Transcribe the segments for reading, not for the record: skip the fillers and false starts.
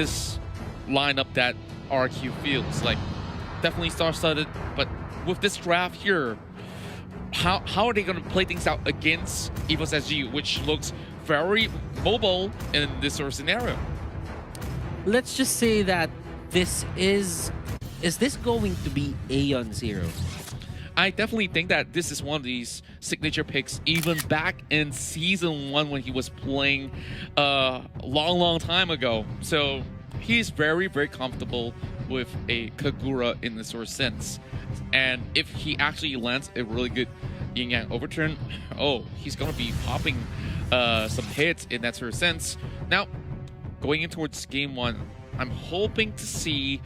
this lineup that RRQ feels like. Definitely star-studded, but with this draft here, how are they going to play things out against EVOS SG, which looks very mobile in this sort of scenario? Let's just say that this is this going to be Aeon Zero? I definitely think that this is one of these signature picks, even back in Season 1 when he was playing a long time ago. So he's very comfortable with a Kagura in this sort of sense. And if he actually lands a really good yin-yang overturn, oh, he's going to be popping some hits in that sort of sense. Now, going in towards Game 1, I'm hoping to see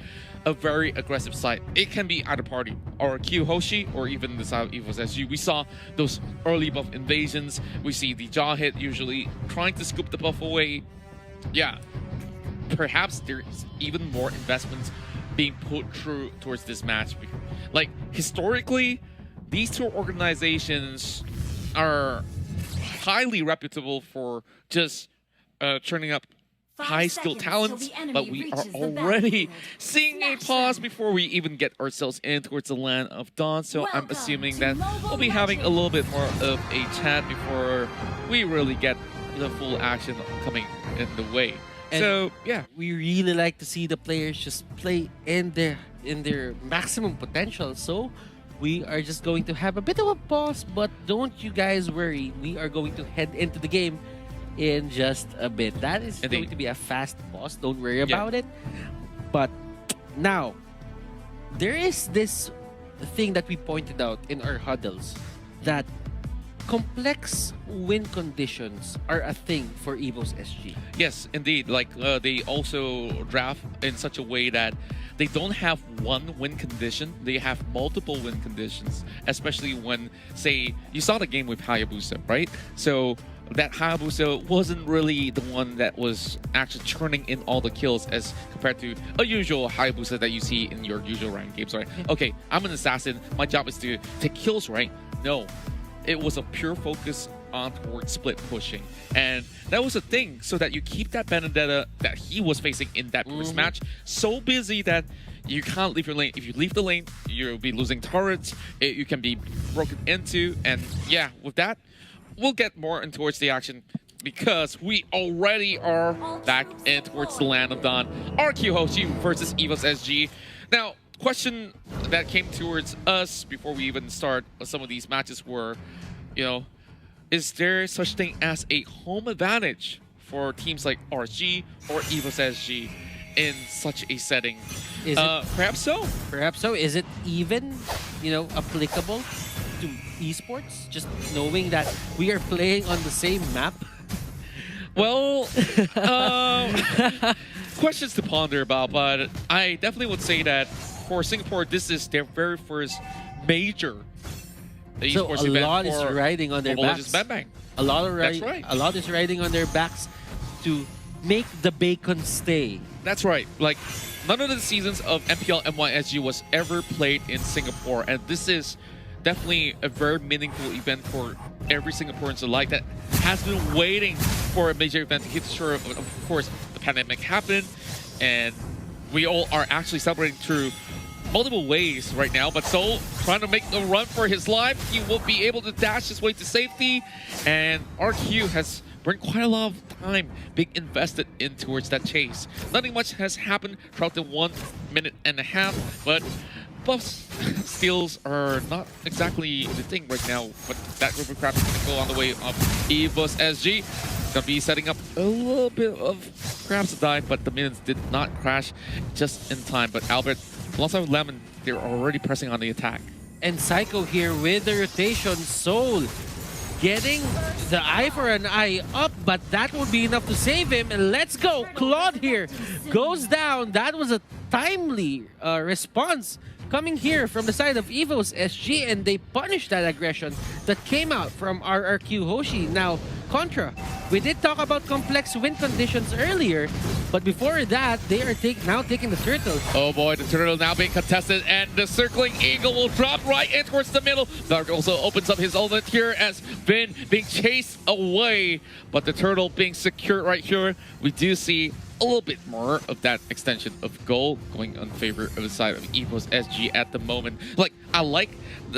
a very aggressive side. It can be either party, RRQ Hoshi, or even the side of EVOS SG. We saw those early buff invasions. We see the jaw hit usually trying to scoop the buff away. Yeah, perhaps there's even more investments being put through towards this match. Like, historically, these two organizations are highly reputable for just churning up high-skilled talents, but we are already seeing a pause before we even get ourselves in towards the land of Dawn. So I'm assuming that we'll be having a little bit more of a chat before we really get the full action coming in the way. And so yeah, we really like to see the players just play in their maximum potential. So we are just going to have a bit of a pause, but don't you guys worry. We are going to head into the game in just a bit. That is going to be a fast pause. Don't worry about it. But now, there is this thing that we pointed out in our huddles, that complex win conditions are a thing for EVOS SG. Yes, indeed. Like they also draft in such a way that they don't have one win condition. They have multiple win conditions, especially when, say, you saw the game with Hayabusa, right? So that Hayabusa wasn't really the one that was actually churning in all the kills as compared to a usual Hayabusa that you see in your usual ranked games, right? Okay, I'm an assassin. My job is to take kills, right? No. It was a pure focus on towards split pushing. And that was a thing, so that you keep that Benedetta that he was facing in that first match so busy that you can't leave your lane. If you leave the lane, you'll be losing turrets, you can be broken into, and yeah, with that, we'll get more in towards the action because we already are back in towards the land of Dawn. RRQ Hoshi versus EVOS SG. Now, question that came towards us before we even start some of these matches were, you know, is there such thing as a home advantage for teams like RRG or EVOS SG in such a setting? Is it, perhaps so. Perhaps so. Is it even, you know, applicable to esports? Just knowing that we are playing on the same map? Well, questions to ponder about, but I definitely would say that for Singapore, this is their very first major esports so a event. lot is riding on their backs. Bang. A lot of That's right. A lot is riding on their backs to make the bacon stay. That's right. Like, none of the seasons of MPL MYSG was ever played in Singapore, and this is definitely a very meaningful event for every Singaporean alike that has been waiting for a major event to keep sure of course, the pandemic happened, and we all are actually celebrating through multiple ways right now, but Soul trying to make a run for his life. He will be able to dash his way to safety, and RQ has brought quite a lot of time being invested in towards that chase. Nothing much has happened throughout the 1.5 minutes, but buffs skills are not exactly the thing right now, but that River Crab is going to go on the way of EVOS SG. Gonna be setting up a little bit of crabs to die, but the minions did not crash just in time. But Albert, alongside Lemon, they're already pressing on the attack. And Psycho here with the rotation. Soul getting the eye for an eye up, but that would be enough to save him. And let's go. Claude here goes down. That was a timely response coming here from the side of EVOS SG, and they punished that aggression that came out from RRQ Hoshi. Now, Contra, we did talk about complex win conditions earlier, but before that, they are now taking the turtle. Oh boy, the turtle now being contested, and the circling eagle will drop right in towards the middle. Dark also opens up his ultimate here as Vin being chased away, but the turtle being secured right here. We do see a little bit more of that extension of goal going in favor of the side of EVOS SG at the moment. Like, I like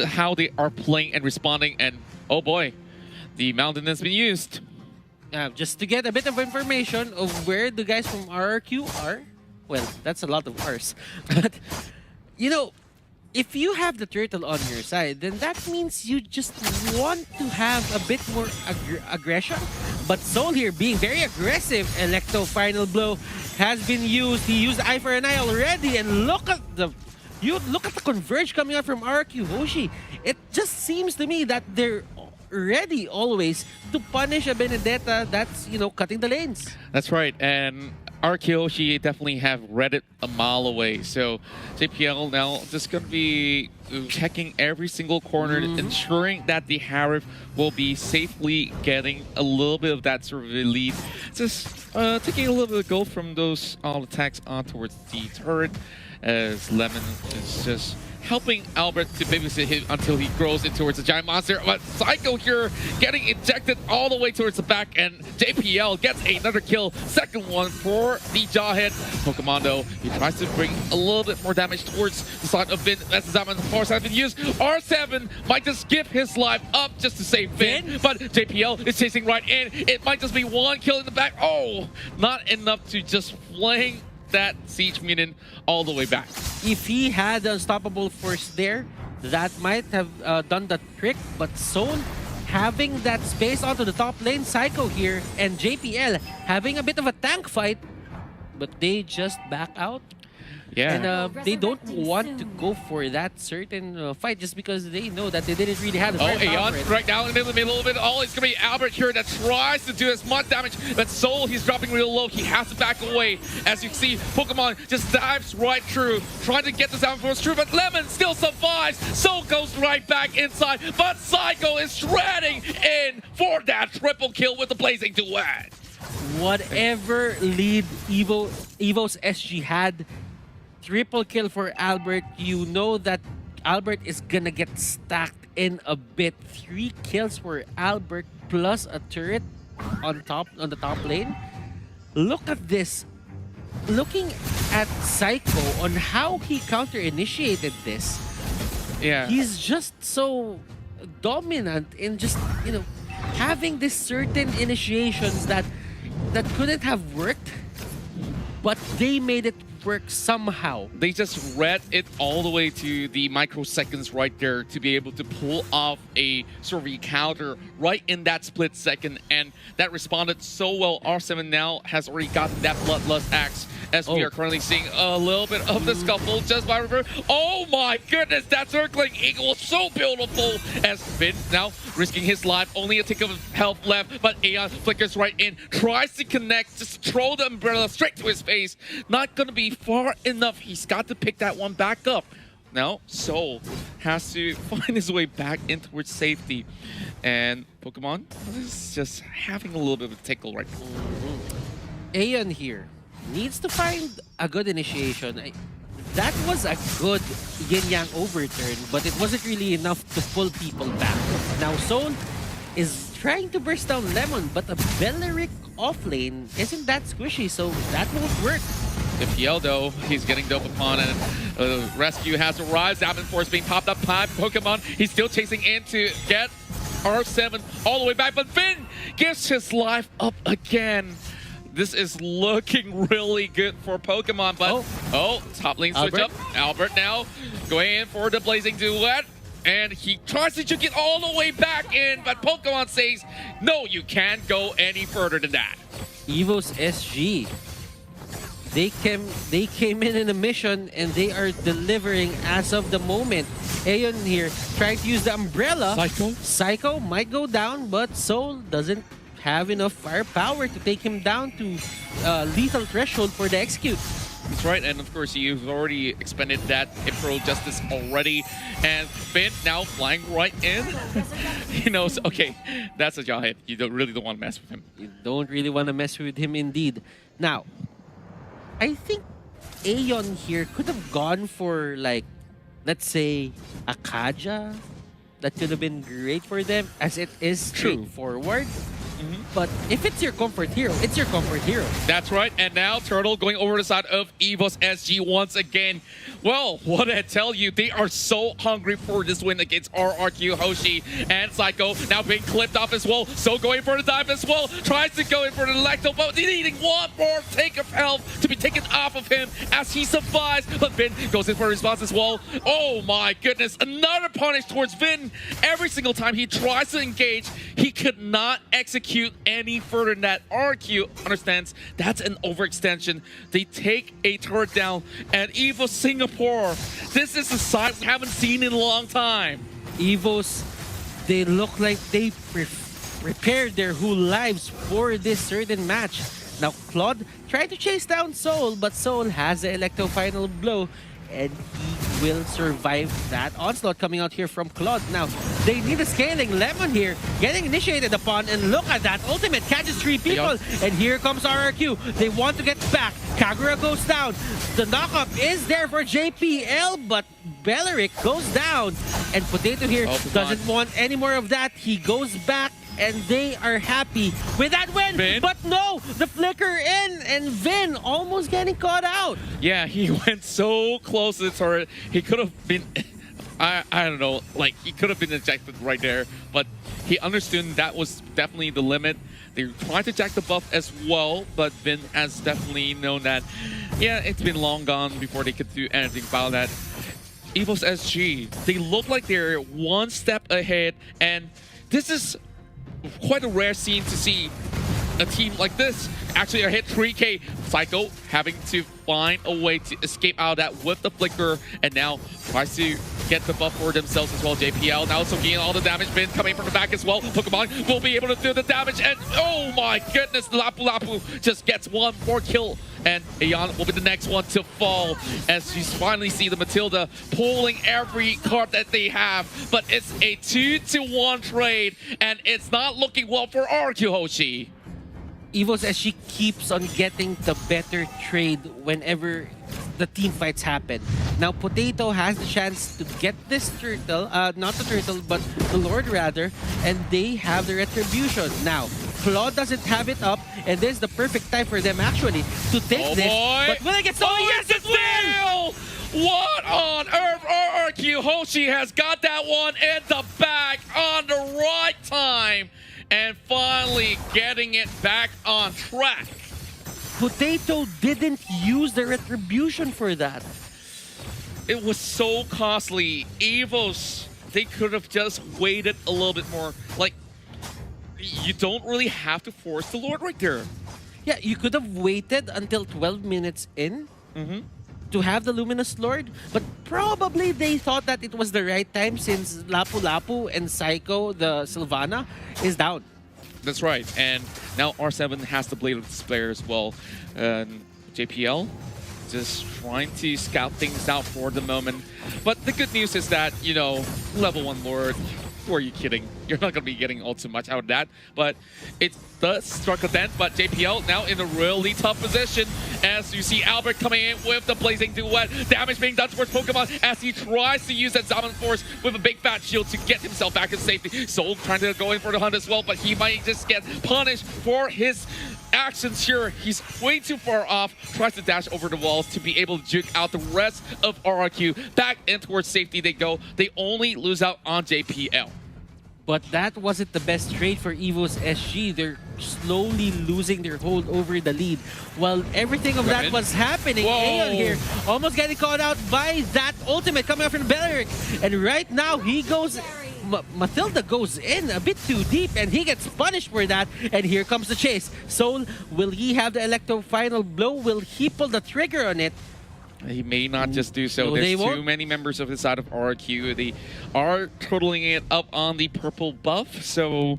how they are playing and responding, and oh boy, the mountain has been used. Just to get a bit of information of where the guys from RRQ are. Well, that's a lot of R's. But, you know, if you have the turtle on your side, then that means you just want to have a bit more aggression. But Soul here being very aggressive. Electo final blow has been used. He used eye for an eye already. And look at the converge coming out from RRQ Hoshi. It just seems to me that they're ready always to punish a Benedetta that's, you know, cutting the lanes. That's right, and RRQ definitely have read it a mile away. So JPL now just going to be checking every single corner, ensuring that the Harif will be safely getting a little bit of that sort of lead. Just taking a little bit of go from those all attacks on towards the turret, as Lemon is just helping Albert to babysit him until he grows in towards the giant monster. But Psycho here getting ejected all the way towards the back, and JPL gets another kill. Second one for the Jawhead. Pokemon though, he tries to bring a little bit more damage towards the side of Vin. That's the Diamond Force has been used. R7 might just give his life up just to save Vin, but JPL is chasing right in. It might just be one kill in the back. Oh, not enough to just fling that Siege Mutant all the way back. If he had Unstoppable Force there, that might have done the trick, but Soul having that space onto the top lane, Psycho here, and JPL having a bit of a tank fight, but they just back out. Yeah. And they don't want to go for that certain fight just because they know that they didn't really have the Aeon for it. right now in the middle of it all. It's going to be Albert here that tries to do as much damage, but Soul, he's dropping real low. He has to back away. As you see, Pokemon just dives right through, trying to get this down for through, but Lemon still survives. Soul goes right back inside, but Psycho is shredding in for that triple kill with the Blazing Duet. Whatever lead EVOS SG had, triple kill for Albert. You know that Albert is gonna get stacked in a bit. 3 kills for Albert plus a turret on the top lane. Look at this. Looking at Psycho on how he counter-initiated this. Yeah. He's just so dominant in just, you know, having this certain initiations that couldn't have worked, but they made it work somehow. They just read it all the way to the microseconds right there to be able to pull off a sort of counter right in that split second, and that responded so well. R7 now has already gotten that Bloodlust Axe, as we are currently seeing a little bit of the scuffle just by reverse. Oh my goodness, that circling eagle was so beautiful, as Finn now risking his life, only a tick of health left, but Aeon flickers right in, tries to connect, just throw the umbrella straight to his face. Not gonna be far enough. He's got to pick that one back up. Now, Soul has to find his way back in towards safety. And Pokemon is just having a little bit of a tickle right now. Aeon here needs to find a good initiation. That was a good yin-yang overturn, but it wasn't really enough to pull people back. Now, Soul is trying to burst down Lemon, but a Belleric offlane isn't that squishy, so that won't work. If Yell, though, he's getting dope upon, and rescue has arrived. Diamond Force being popped up by Pokemon. He's still chasing in to get R7 all the way back, but Finn gives his life up again. This is looking really good for Pokemon, but top lane switch up. Albert now going in for the Blazing Duet, and he tries to juke it all the way back in, but Pokemon says, no, you can't go any further than that. EVOS SG. They came in a mission and they are delivering as of the moment. Aeon here trying to use the umbrella. Psycho might go down, but Soul doesn't have enough firepower to take him down to lethal threshold for the execute. That's right, and of course you've already expended that Impro Justice already, and Finn now flying right in. He knows, okay, that's a Jawhead. You really don't want to mess with him. You don't really want to mess with him indeed. Now, I think Aeon here could have gone for, like, let's say, a Kaja. That could have been great for them, as it is straightforward. But if it's your comfort hero, it's your comfort hero. That's right. And now Turtle going over the side of EVOS SG once again. Well, what I tell you, they are so hungry for this win against RRQ, Hoshi, and Psycho. Now being clipped off as well. So going for the dive as well. Tries to go in for the Electro, but needing one more take of health to be taken off of him as he survives. But Vin goes in for a response as well. Oh my goodness. Another punish towards Vin. Every single time he tries to engage, he could not execute any further than that. RRQ understands that's an overextension. They take a turret down, and EVOS Singapore, this is a side we haven't seen in a long time. EVOS, they look like they prepared their whole lives for this certain match. Now Claude tried to chase down Soul, but Soul has the Electro final blow, and he will survive that onslaught coming out here from Claude. Now, they need a scaling Lemon here, getting initiated upon, and look at that ultimate, catches 3 people, and here comes RRQ. They want to get back. Kagura goes down. The knockup is there for JPL, but Belleric goes down, and Potato here doesn't want any more of that. He goes back, and they are happy with that win. Vin? But no, the flicker in, and Vin almost getting caught out. Yeah, he went so close to the turret. He could have been, I don't know, like he could have been ejected right there, but he understood that was definitely the limit. They tried to jack the buff as well, but Vin has definitely known that, yeah, it's been long gone before they could do anything about that. EVOS SG, they look like they're one step ahead, and this is quite a rare scene to see a team like this actually hit 3K. Psycho having to find a way to escape out of that with the flicker, and now tries to get the buff for themselves as well. JPL now so getting all the damage. Vin coming from the back as well. Pokemon will be able to do the damage, and oh my goodness, Lapu Lapu just gets one more kill, and Aeon will be the next one to fall as you finally see the Matilda pulling every card that they have. But it's a 2-to-1 trade, and it's not looking well for RRQ, Hoshi. EVOS as she keeps on getting the better trade whenever the team fights happen. Now Potato has the chance to get this turtle, not the turtle, but the Lord rather, and they have the retribution. Now, Claude doesn't have it up, and this is the perfect time for them actually to take this. But will it get so? Yes, it will! What on earth? RRQ Hoshi has got that one in the bag on the right time, and finally getting it back on track. Potato didn't use the retribution for that. It was so costly. EVOS, they could have just waited a little bit more. Like, you don't really have to force the Lord right there. Yeah, you could have waited until 12 minutes in to have the Luminous Lord, but probably they thought that it was the right time since Lapu Lapu and Psycho, the Sylvana, is down. That's right, and now R7 has the Blade of Despair as well. JPL just trying to scout things out for the moment. But the good news is that, you know, level 1 Lord, who are you kidding? You're not going to be getting all too much out of that. But it does struck a dent, but JPL now in a really tough position as you see Albert coming in with the Blazing Duet. Damage being done towards Pokemon as he tries to use that Zaman Force with a big fat shield to get himself back in safety. Soul trying to go in for the hunt as well, but he might just get punished for his actions here. He's way too far off, tries to dash over the walls to be able to juke out the rest of RRQ. Back in towards safety they go. They only lose out on JPL. But that wasn't the best trade for EVOS SG. They're slowly losing their hold over the lead. While everything of that was happening, Aeon here almost getting caught out by that ultimate coming up from Belleric. And right now he goes... Matilda goes in a bit too deep and he gets punished for that. And here comes the chase. Soul, will he have the Electro final blow? Will he pull the trigger on it? He may not just do so. There's too many members of the side of RRQ. They are totaling it up on the purple buff. So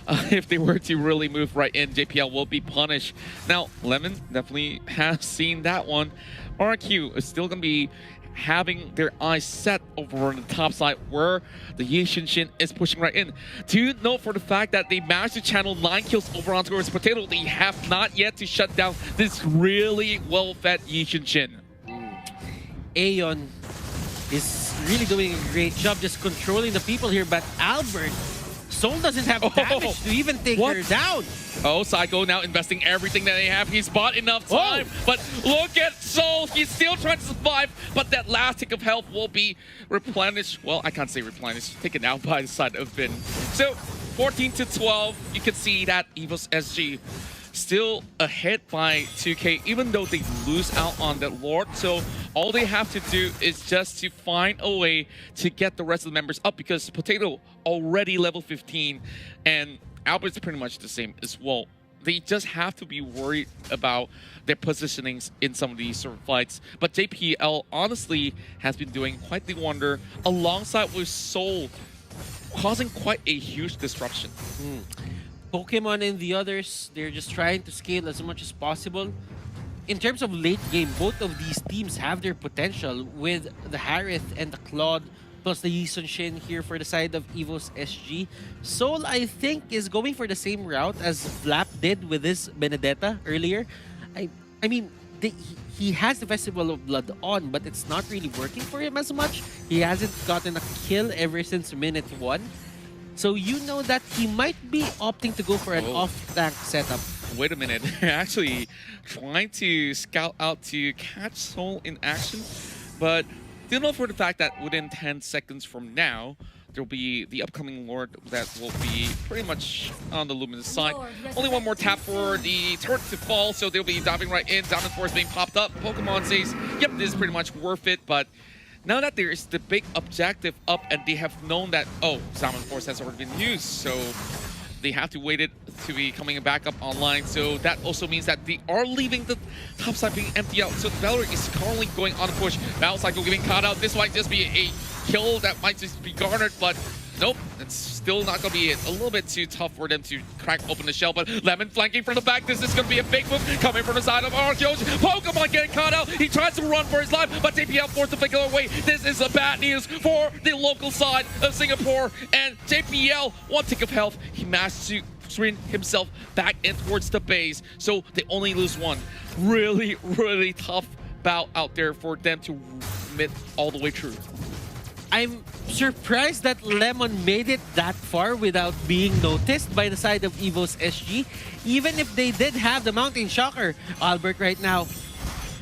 if they were to really move right in, JPL will be punished. Now, Lemon definitely has seen that one. RRQ is still going to be having their eyes set over on the top side where the Yi Shinshin is pushing right in. Do note for the fact that they managed to channel 9 kills over on towards Potato. They have not yet to shut down this really well-fed Yi Shinshin. Aeon is really doing a great job just controlling the people here, but Albert Soul doesn't have Oh, damage to even take what? her down. Oh, Psycho now investing everything that they have. He's bought enough time. But look at Soul. He's still trying to survive. But that last tick of health will be replenished. Well, I can't say replenished. Taken out by the side of Vin. So 14 to 12. You can see that EVOS SG still ahead by 2K, even though they lose out on that Lord. So all they have to do is just to find a way to get the rest of the members up, because Potato already level 15 and Albert's pretty much the same as well. They just have to be worried about their positionings in some of these sort of fights. But JPL honestly has been doing quite the wonder alongside with Soul, causing quite a huge disruption. Pokemon and the others, they're just trying to scale as much as possible. In terms of late game, both of these teams have their potential with the Harith and the Claude, plus the Yisun Shin here for the side of EVOS SG. Soul, I think, is going for the same route as Flap did with his Benedetta earlier. I mean, he has the Festival of Blood on, but it's not really working for him as much. He hasn't gotten a kill ever since minute 1. So you know that he might be opting to go for an off-tank setup. Wait a minute. Actually trying to scout out to catch Soul in action, but still know for the fact that within 10 seconds from now, there'll be the upcoming Lord that will be pretty much on the Luminous side. Only one more tap for the turret to fall, so they'll be diving right in. Diamond Force being popped up. Pokemon says, yep, this is pretty much worth it, but now that there is the big objective up and they have known that, oh, Diamond Force has already been used, so they have to wait it to be coming back up online. So that also means that they are leaving the top side being empty out. So Valor is currently going on a push. Battle Cycle getting caught out. This might just be a kill that might just be garnered, but nope, it's still not going to be it. A little bit too tough for them to crack open the shell, but Lemon flanking from the back. This is going to be a big move coming from the side of RRQ. Pokemon getting caught out. He tries to run for his life, but JPL forced to figure away. This is a bad news for the local side of Singapore, and JPL, one tick of health. He managed to swing himself back in towards the base, so they only lose one. Really, really tough bout out there for them to admit all the way through. I'm surprised that Lemon made it that far without being noticed by the side of EVOS SG. Even if they did have the Mountain Shocker, Albert right now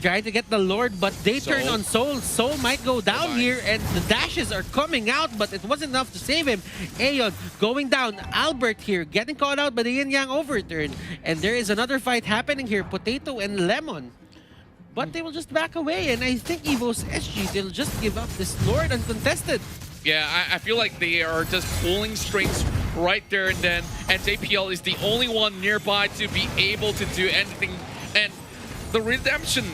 trying to get the Lord, but they turn on Soul. Soul might go down here, and the dashes are coming out, but it wasn't enough to save him. Aeon going down. Albert here getting caught out by the Yin Yang overturn. And there is another fight happening here, Potato and Lemon. But they will just back away, and I think EVOS SG, they'll just give up this Lord uncontested. Yeah, I feel like they are just pulling strings right there and then, and JPL is the only one nearby to be able to do anything. And the redemption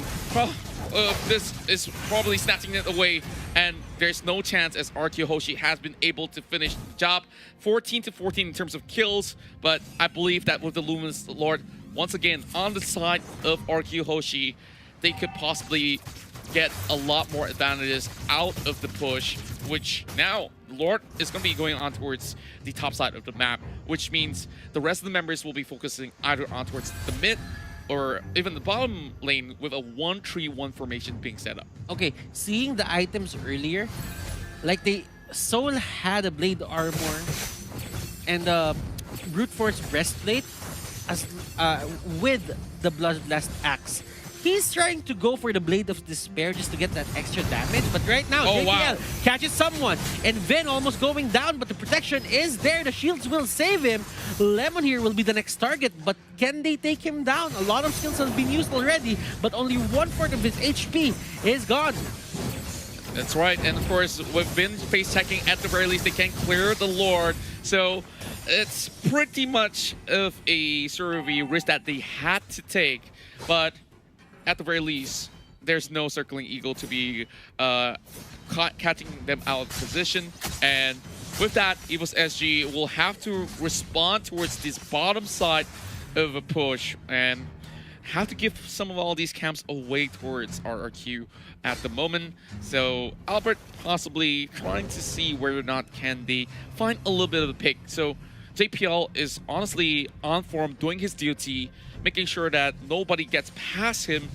of this is probably snatching it away, and there's no chance as RRQ Hoshi has been able to finish the job. 14 to 14 in terms of kills, but I believe that with the Luminous Lord once again on the side of RRQ Hoshi, they could possibly get a lot more advantages out of the push, which now Lord is going to be going on towards the top side of the map, which means the rest of the members will be focusing either on towards the mid or even the bottom lane with a 1-3-1 formation being set up. Okay, seeing the items earlier, like Soul had a Blade Armor and a Brute Force Breastplate as with the Bloodblast Axe. He's trying to go for the Blade of Despair just to get that extra damage, but right now, JPL catches someone, and Vin almost going down, but the protection is there. The shields will save him. Lemon here will be the next target, but can they take him down? A lot of skills have been used already, but only 1/4 of his HP is gone. That's right, and of course, with Vin face checking, at the very least, they can clear the Lord. So it's pretty much of a sort of a risk that they had to take, but at the very least, there's no Circling Eagle to be catching them out of position. And with that, EVOS SG will have to respond towards this bottom side of a push and have to give some of all these camps away towards RRQ at the moment. So Albert possibly trying to see whether or not can they find a little bit of a pick. So JPL is honestly on form, doing his duty, making sure that nobody gets past him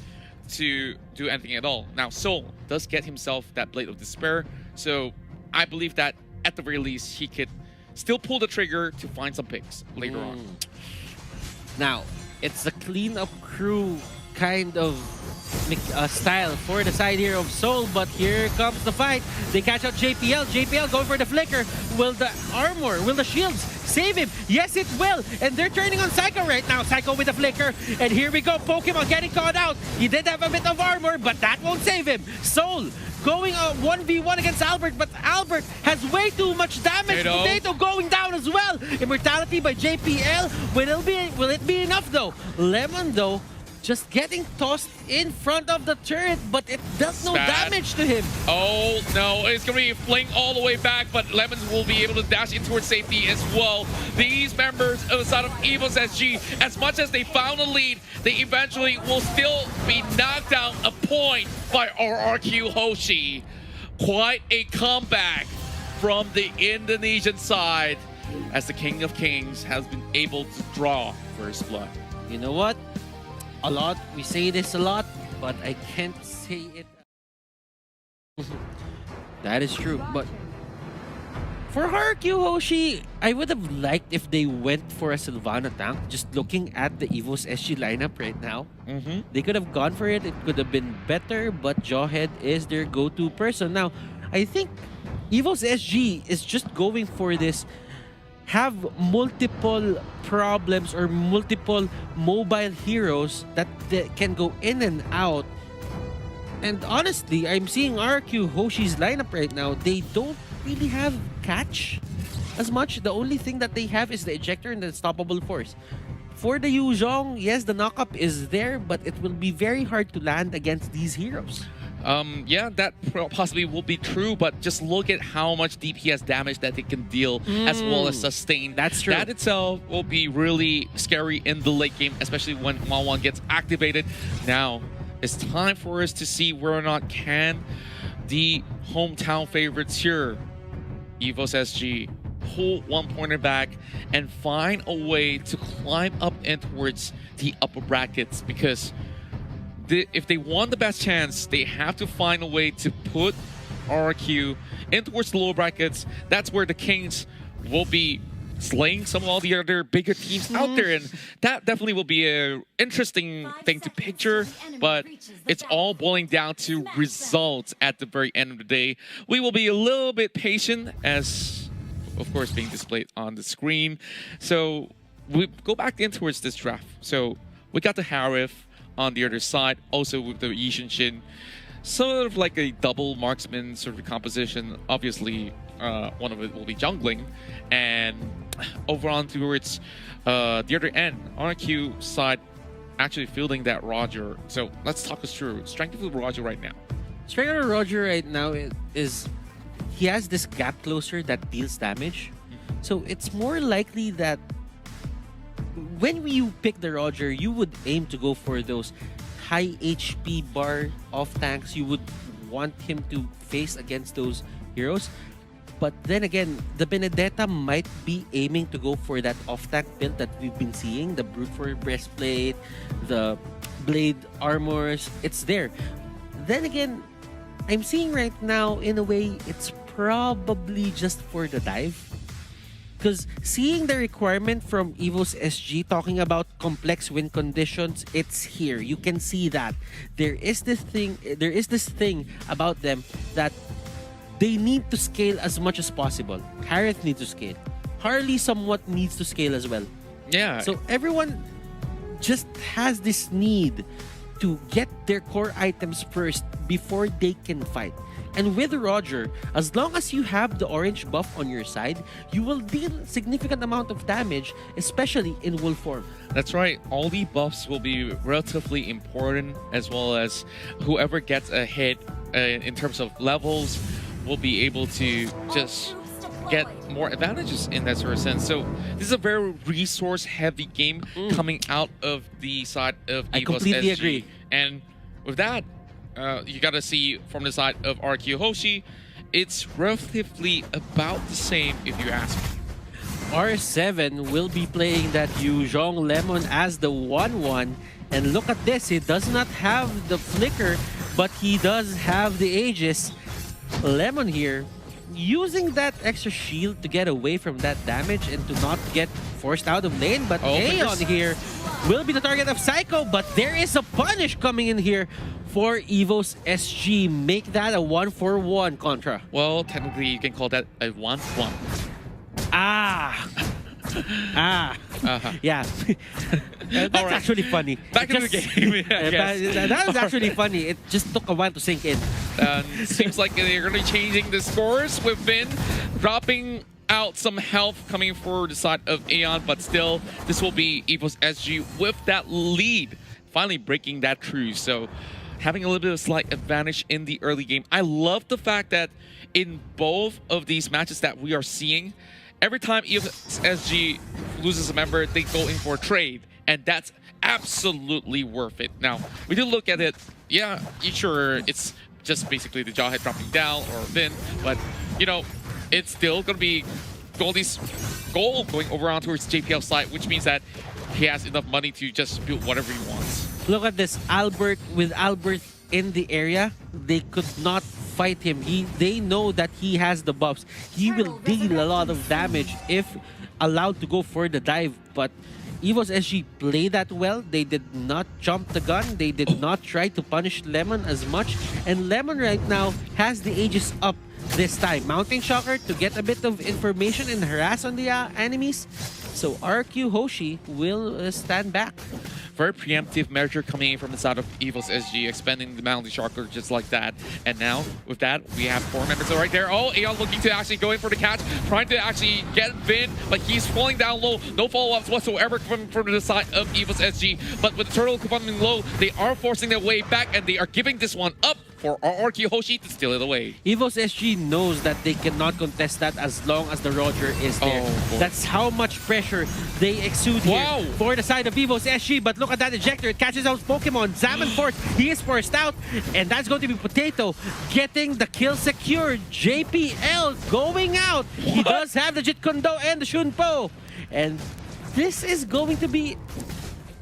to do anything at all. Now, Soul does get himself that Blade of Despair, so I believe that at the very least he could still pull the trigger to find some picks later on. Now, it's a clean-up crew kind of style for the side here of Seoul, but here comes the fight. They catch out JPL. JPL going for the flicker. Will the armor, will the shields save him? Yes, it will. And they're turning on Psycho right now. Psycho with the flicker. And here we go. Pokemon getting caught out. He did have a bit of armor, but that won't save him. Soul going 1v1 against Albert, but Albert has way too much damage. Potato going down as well. Immortality by JPL. Will it be enough though? Lemon though, just getting tossed in front of the turret, but it does no damage to him. Oh no, it's gonna be fling all the way back, but Lemons will be able to dash in towards safety as well. These members of the side of EVOS SG, as much as they found a lead, they eventually will still be knocked down a point by RRQ Hoshi. Quite a comeback from the Indonesian side, as the King of Kings has been able to draw first blood. You know what? We say this a lot, but I can't say it. That is true, but for RRQ Hoshi, I would have liked if they went for a Sylvana tank. Just looking at the EVOS SG lineup right now, they could have gone for it. It could have been better, but Jawhead is their go-to person. Now, I think EVOS SG is just going for this have multiple problems or multiple mobile heroes that can go in and out. And honestly, I'm seeing RRQ Hoshi's lineup right now. They don't really have catch as much. The only thing that they have is the ejector and the unstoppable force. For the Yuzhong, yes, the knockup is there, but it will be very hard to land against these heroes. Yeah, that possibly will be true, but just look at how much DPS damage that they can deal as well as sustain. That's true. That itself will be really scary in the late game, especially when Mawan gets activated. Now, it's time for us to see whether or not can the hometown favorites here, EVOS SG, pull one pointer back and find a way to climb up and towards the upper brackets, because if they want the best chance, they have to find a way to put RRQ in towards the lower brackets. That's where the Kings will be slaying some of all the other bigger teams out there, and that definitely will be an interesting thing to picture, but it's all boiling down to results at the very end of the day. We will be a little bit patient, as of course being displayed on the screen. So we go back in towards this draft. So we got the Harif on the other side, also with the Yishin Shin. Sort of like a double marksman sort of composition. Obviously, one of it will be jungling. And over on towards the other end, RQ side actually fielding that Roger. So let's talk us through strength of Roger right now. Strength of Roger right now is he has this gap closer that deals damage. So it's more likely that when you pick the Roger, you would aim to go for those high HP bar off tanks. You would want him to face against those heroes. But then again, the Benedetta might be aiming to go for that off tank build that we've been seeing. The Brute for breastplate, the blade armors, it's there. Then again, I'm seeing right now, in a way, it's probably just for the dive. Because seeing the requirement from EVOS SG talking about complex win conditions, it's here. You can see that there is this thing about them that they need to scale as much as possible. Harith needs to scale. Harley somewhat needs to scale as well. Yeah. So everyone just has this need to get their core items first before they can fight. And with Roger, as long as you have the orange buff on your side, you will deal significant amount of damage, especially in wolf form. That's right. All the buffs will be relatively important, as well as whoever gets a hit in terms of levels will be able to just get more advantages in that sort of sense. So this is a very resource-heavy game coming out of the side of EVOS I completely SG. agree. And with that, you gotta see from the side of RQ Hoshi, it's relatively about the same if you ask me. R7 will be playing that Yuzhong Lemon as the 1-1. And look at this, he does not have the flicker, but he does have the Aegis. Lemon here using that extra shield to get away from that damage and to not get forced out of lane. But Aeon here will be the target of Psycho, but there is a punish coming in here for EVOS SG. Make that a 1-for-1 Contra. Well, technically you can call that a 1-1. Yeah. That's actually funny. Back in the game, that was actually funny. It just took a while to sink in. Seems like they're going to be changing the scores with Vin dropping out some health coming for the side of Aeon, but still, this will be EVOS SG with that lead, finally breaking that truce. So having a little bit of slight advantage in the early game. I love the fact that in both of these matches that we are seeing, every time EVOS SG loses a member, they go in for a trade, and that's absolutely worth it. Now, we do look at it, yeah, sure, it's just basically the Jawhead dropping down or Vin, but, you know, it's still going to be Goldie's goal going over on towards JPL's side, which means that he has enough money to just build whatever he wants. Look at this, Albert, with Albert in the area, they could not fight him. They know that he has the buffs. He will deal a lot of damage if allowed to go for the dive, but EVOS SG played that well. They did not jump the gun. They did not try to punish Lemon as much. And Lemon right now has the Aegis up this time. Mounting Shocker to get a bit of information and harass on the enemies. So RRQ Hoshi will stand back. Very preemptive measure coming in from the side of EVOS SG, expanding the Mounting Shocker just like that. And now, with that, we have 4 members right there. Oh, Aeon looking to actually go in for the catch, trying to actually get Vin, but he's falling down low. No follow-ups whatsoever coming from the side of EVOS SG. But with the turtle coming low, they are forcing their way back, and they are giving this one up for RRQ Hoshi to steal it away. EVOS SG knows that they cannot contest that as long as the Roger is there. That's how much pressure they exude here for the side of EVOS SG. But look at that ejector. It catches out Pokemon. Zaman forced. He is forced out. And that's going to be Potato getting the kill secured. JPL going out. He does have the Jit Kondo and the Shunpo. And this is going to be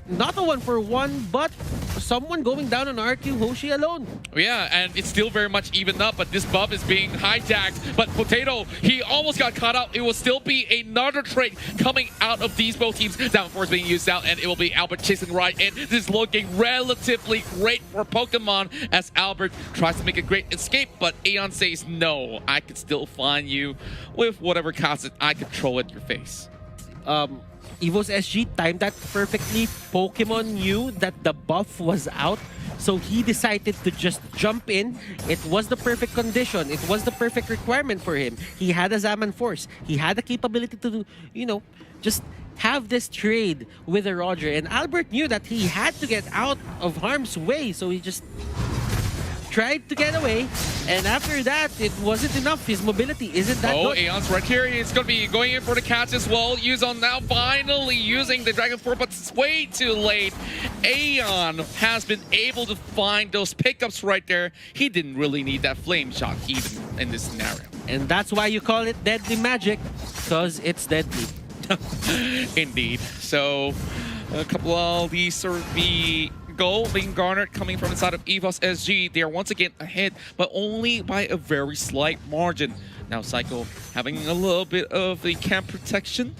not a 1-for-1, but someone going down on RQ Hoshi alone. Yeah, and it's still very much evened up, but this buff is being hijacked. But Potato, he almost got caught up. It will still be another trade coming out of these both teams. Down force being used out, and it will be Albert chasing right in. This is looking relatively great for Pokemon as Albert tries to make a great escape, but Aeon says, no, I can still find you with whatever concept I can throw at your face. EVOS SG timed that perfectly. Pokemon knew that the buff was out, so he decided to just jump in. It was the perfect condition. It was the perfect requirement for him. He had a Zaman Force. He had the capability to, you know, just have this trade with a Roger. And Albert knew that he had to get out of harm's way, so he just tried to get away, and after that, it wasn't enough. His mobility isn't that good. Aeon's right here. He's going to be going in for the catch as well. Yuzon now finally using the Dragon 4, but it's way too late. Aeon has been able to find those pickups right there. He didn't really need that flame shot even in this scenario. And that's why you call it Deadly Magic, because it's deadly. Indeed. So, a couple of these are the goal being garnered coming from inside of EVOS SG. They are once again ahead, but only by a very slight margin. Now Psycho having a little bit of the camp protection.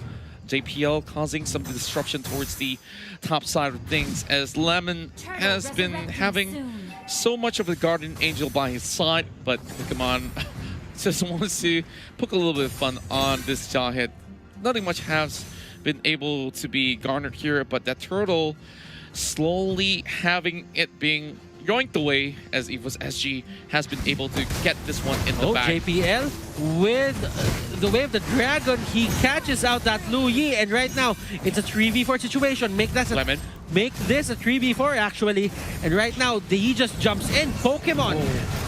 JPL causing some disruption towards the top side of things as Lemon has been having so much of a guardian angel by his side, but Pokemon just wants to poke a little bit of fun on this Jawhead. Nothing much has been able to be garnered here, but that turtle slowly having it being yoinked away as EVOS SG has been able to get this one in the back. JPL with the Wave of the Dragon, he catches out that Lu Yi, and right now it's a 3v4 situation. Make this a 3v4 actually, and right now the Yi just jumps in. Pokemon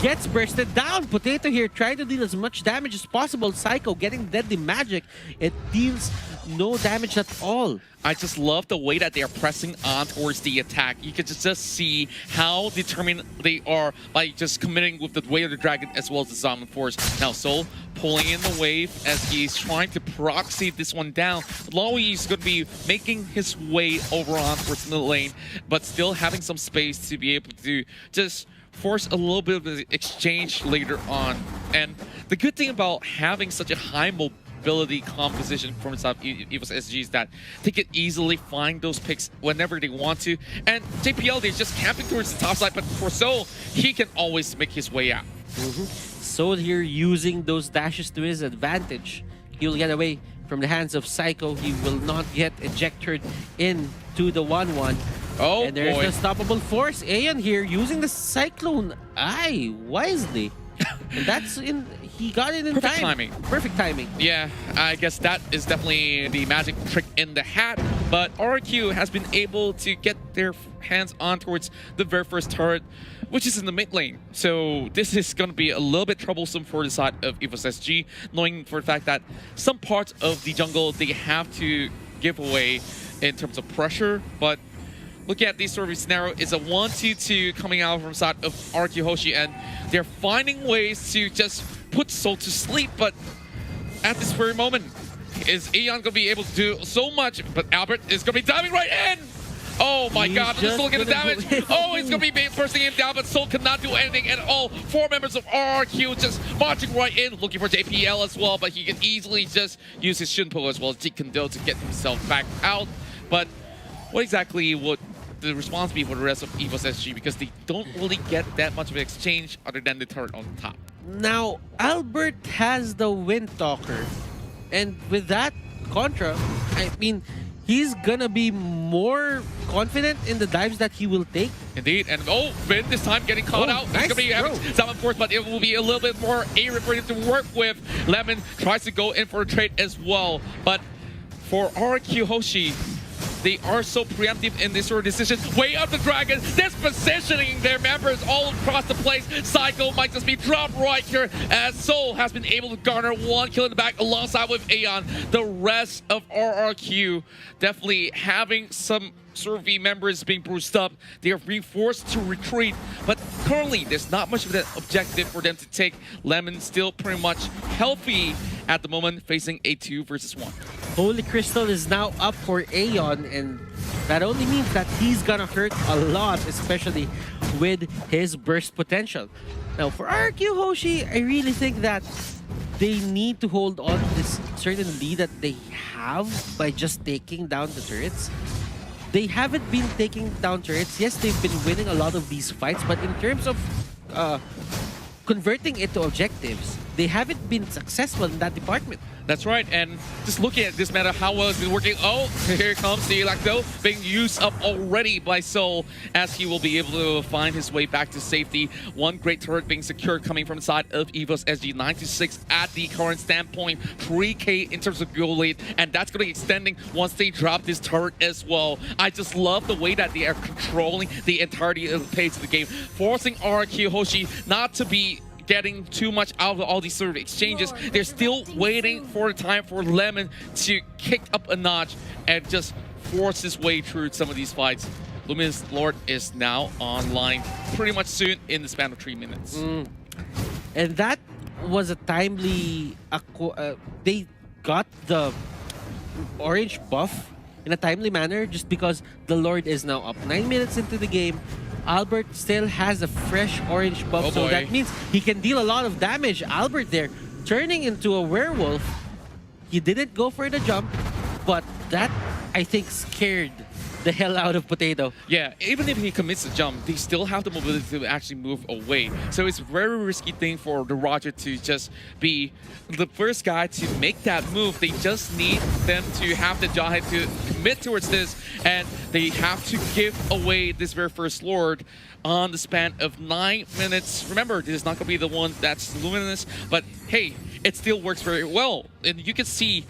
gets bursted down. Potato here trying to deal as much damage as possible. Psycho getting Deadly Magic. It deals no damage at all. I just love the way that they are pressing on towards the attack. You can just see how determined they are by just committing with the Wave of the Dragon as well as the Zaman Force. Now Soul pulling in the wave as he's trying to proxy this one down. Lowy is going to be making his way over on towards the lane, but still having some space to be able to just force a little bit of the exchange later on. And the good thing about having such a high mobility composition from inside EVOS SG is that they can easily find those picks whenever they want to. And JPL, they're just camping towards the top side, but for Soul, he can always make his way out. Soul here using those dashes to his advantage. He'll get away from the hands of Psycho. He will not get ejected into the 1-1. Oh, and there's boy. the stoppable force. Aeon here using the Cyclone Eye wisely. And that's in. He got it in Perfect time. timing. Perfect timing. Yeah, I guess that is definitely the magic trick in the hat. But RRQ has been able to get their hands on towards the very first turret, which is in the mid lane. So this is going to be a little bit troublesome for the side of EVOS SG, knowing for the fact that some parts of the jungle they have to give away in terms of pressure. But looking at this sort of scenario, it's a 1-2-2 coming out from the side of RRQ Hoshi, and they're finding ways to just put Soul to sleep. But at this very moment, is Aeon going to be able to do so much? But Albert is going to be diving right in. Oh my god, just look at the damage. Oh, it's going to be bursting him down, but Soul cannot do anything at all. 4 members of RRQ just marching right in, looking for JPL as well, but he can easily just use his Shinpo as well as Jikando to get himself back out. But what exactly would the response be for the rest of EVOS SG? Because they don't really get that much of an exchange other than the turret on top. Now, Albert has the Windtalker. And with that Contra, I mean, he's gonna be more confident in the dives that he will take. Indeed, and Vin this time getting caught out. Nice He's gonna be having Summon Force, but it will be a little bit more area for him to work with. Lemon tries to go in for a trade as well, but for RRQ Hoshi, they are so preemptive in this sort of decision. Way up the dragon, this positioning their members all across the place. Psycho might just be dropped right here as Soul has been able to garner 1 kill in the back alongside with Aeon. The rest of RRQ definitely having some sort of members being bruised up. They are being forced to retreat, but currently there's not much of an objective for them to take. Lemon still pretty much healthy at the moment, facing a 2 versus 1. Holy Crystal is now up for Aeon, and that only means that he's gonna hurt a lot, especially with his burst potential. Now, for RRQ Hoshi, I really think that they need to hold on to this certain lead that they have by just taking down the turrets. They haven't been taking down turrets. Yes, they've been winning a lot of these fights, but in terms of converting it to objectives, they haven't been successful in that department. That's right, and just looking at this meta, how well it's been working. Oh, here comes the Electo being used up already by Soul, as he will be able to find his way back to safety. One great turret being secured coming from the side of EVOS SG, 96 at the current standpoint, 3K in terms of goal lead, and that's going to be extending once they drop this turret as well. I just love the way that they are controlling the entirety of the pace of the game, forcing RRQ Hoshi not to be getting too much out of all these sort of exchanges. They're still waiting for the time for Lemon to kick up a notch and just force his way through some of these fights. Luminous Lord is now online pretty much soon in the span of 3 minutes. And that was a timely... they got the orange buff in a timely manner just because the Lord is now up. 9 minutes into the game, Albert still has a fresh orange buff, so that means he can deal a lot of damage. Albert there, turning into a werewolf. He didn't go for the jump, but that, I think, scared the hell out of Potato. Yeah, even if he commits a jump, they still have the mobility to actually move away. So it's a very risky thing for the Roger to just be the first guy to make that move. They just need them to have the jawhead to commit towards this, and they have to give away this very first Lord on the span of 9 minutes. Remember, this is not going to be the one that's luminous, but hey, it still works very well. And you can see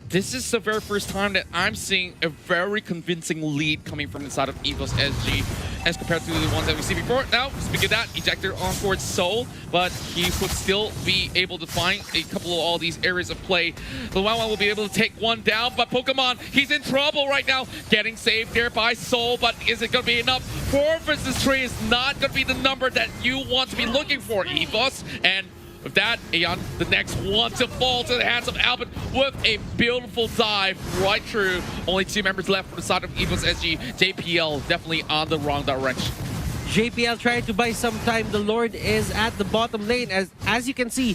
this is the very first time that I'm seeing a very convincing lead coming from inside of EVOS SG as compared to the ones that we see before. Now, speaking of that, ejector on towards Soul, but he would still be able to find a couple of all these areas of play. The Wawa will be able to take one down, but Pokemon, he's in trouble right now. Getting saved there by Soul, but is it going to be enough? 4 versus 3 is not going to be the number that you want to be looking for, EVOS. And with that, Aeon, the next one to fall to the hands of Albert with a beautiful dive right through. Only 2 members left for the side of EVOS SG. JPL definitely on the wrong direction. JPL trying to buy some time. The Lord is at the bottom lane. As you can see,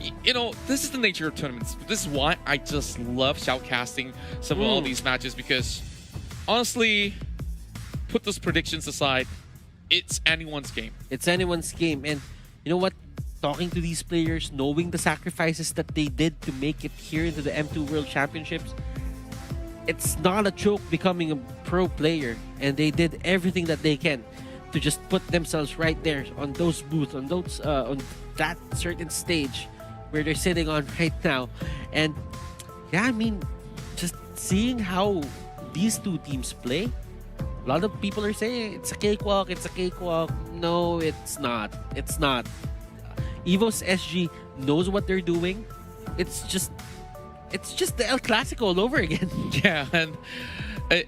You know, this is the nature of tournaments. This is why I just love shoutcasting some of all these matches, because honestly, put those predictions aside, it's anyone's game. It's anyone's game. And you know what? Talking to these players, knowing the sacrifices that they did to make it here into the M2 World Championships, it's not a joke becoming a pro player. And they did everything that they can to just put themselves right there on those booths, on those on that certain stage where they're sitting on right now. And yeah, I mean, just seeing how these two teams play, a lot of people are saying it's a cakewalk, it's a cakewalk. No, it's not. It's not. EVOS SG knows what they're doing. It's just the El Clasico all over again. Yeah, and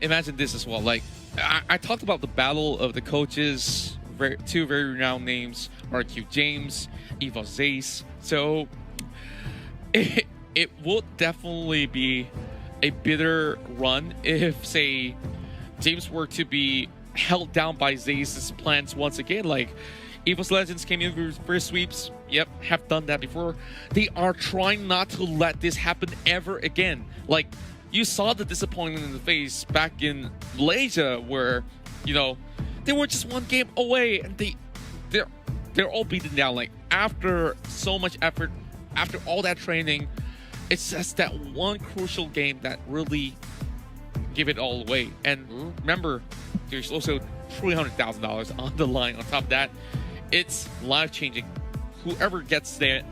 imagine this as well. Like, I talked about the battle of the coaches, two very renowned names, RRQ James, EVOS Ace. So it will definitely be a bitter run if, say, James were to be held down by Zace's plans once again. Like, EVOS Legends came in with first sweeps. Yep, have done that before. They are trying not to let this happen ever again. Like, you saw the disappointment in the face back in Malaysia, where, you know, they were just one game away and they're all beaten down. Like, after so much effort, after all that training, it's just that one crucial game that really give it all away. And remember, there's also $300,000 on the line. On top of that, it's life-changing. Whoever gets that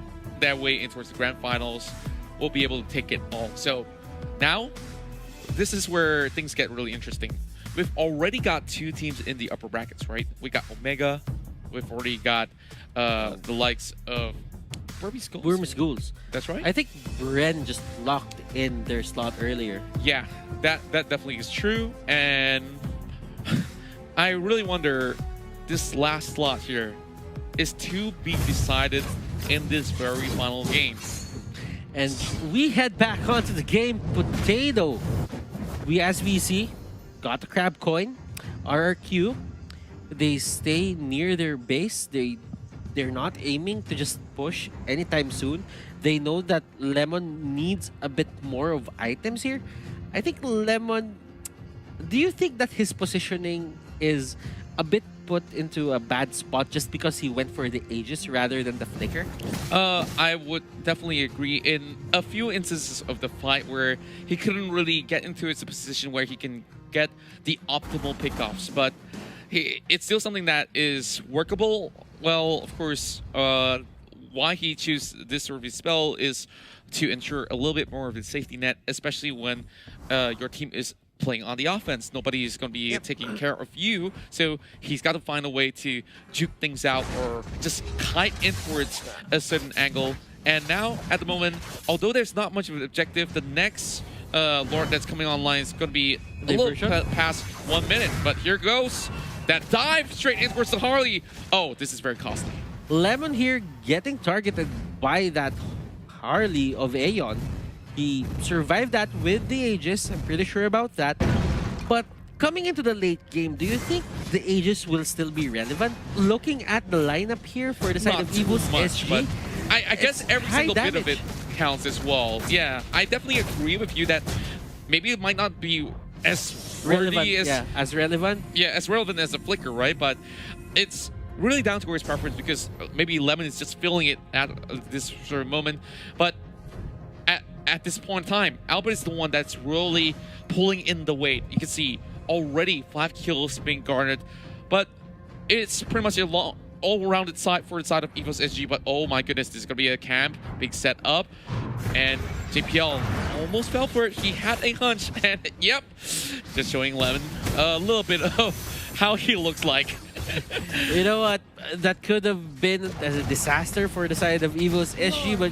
way in towards the grand finals will be able to take it all. So now, this is where things get really interesting. We've already got two teams in the upper brackets, right? We got Omega. We've already got the likes of Burmese Schools. That's right. I think Bren just locked in their slot earlier. Yeah, that definitely is true. And I really wonder, this last slot here is to be decided in this very final game. And we head back onto the game. Potato. As we see, got the crab coin. RRQ, they stay near their base. They're not aiming to just push anytime soon. They know that Lemon needs a bit more of items here. I think Lemon, do you think that his positioning is a bit put into a bad spot just because he went for the Aegis rather than the Flicker? I would definitely agree. In a few instances of the fight where he couldn't really get into his position where he can get the optimal pickoffs, but it's still something that is workable. Well, of course, why he chose this sort of spell is to ensure a little bit more of a safety net, especially when your team is playing on the offense. Nobody is going to be taking care of you, so he's got to find a way to juke things out or just kite in towards a certain angle. And now, at the moment, although there's not much of an objective, the next Lord that's coming online is going to be a little past 1 minute. But here goes that dive straight in towards the Harley. Oh, this is very costly. Lemon here getting targeted by that Harley of Aeon. He survived that with the Aegis, I'm pretty sure about that. But coming into the late game, do you think the Aegis will still be relevant? Looking at the lineup here for the side of EVOS SG, I guess every single bit of it counts as well. Yeah, I definitely agree with you that maybe it might not be as relevant as relevant as a Flicker, right? But it's really down to his preference, because maybe Lemon is just feeling it at this sort of moment. But at this point in time, Albert is the one that's really pulling in the weight. You can see already 5 kills being garnered, but it's pretty much a all-rounded side for the side of EVOS SG. But oh my goodness, this is gonna be a camp, big set up, and JPL almost fell for it. He had a hunch, and yep, just showing Lemon a little bit of how he looks like. You know what? That could have been a disaster for the side of EVOS SG, but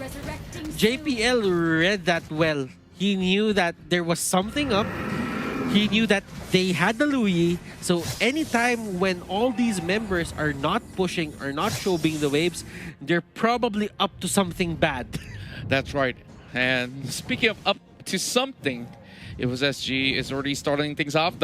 JPL read that well. He knew that there was something up. He knew that they had the Louis. So anytime when all these members are not pushing, are not showing the waves, they're probably up to something bad. That's right. And speaking of up to something, EVOS SG is already starting things off.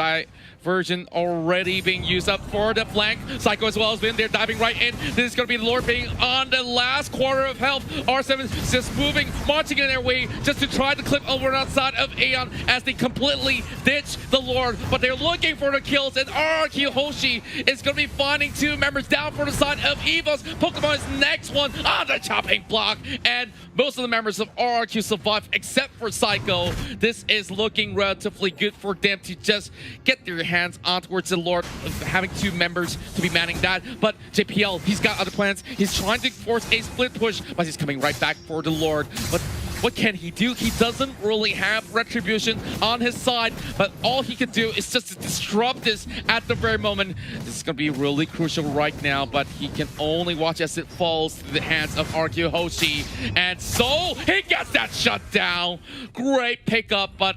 version already being used up for the flank. Psycho as well has been there, diving right in. This is going to be the Lord being on the last quarter of health. R7 just moving, marching in their way just to try to clip over outside of Aeon as they completely ditch the Lord. But they're looking for the kills, and RRQ Hoshi is going to be finding 2 members down for the side of EVOS. Pokemon is next one on the chopping block, and most of the members of RRQ survive except for Psycho. This is looking relatively good for them to just get their hands on towards the Lord, having 2 members to be manning that. But JPL, he's got other plans. He's trying to force a split push, but he's coming right back for the Lord. But what can he do? He doesn't really have Retribution on his side, but all he can do is just to disrupt this at the very moment. This is going to be really crucial right now, but he can only watch as it falls to the hands of RQ Hoshi. And so he gets that shut down. Great pickup, but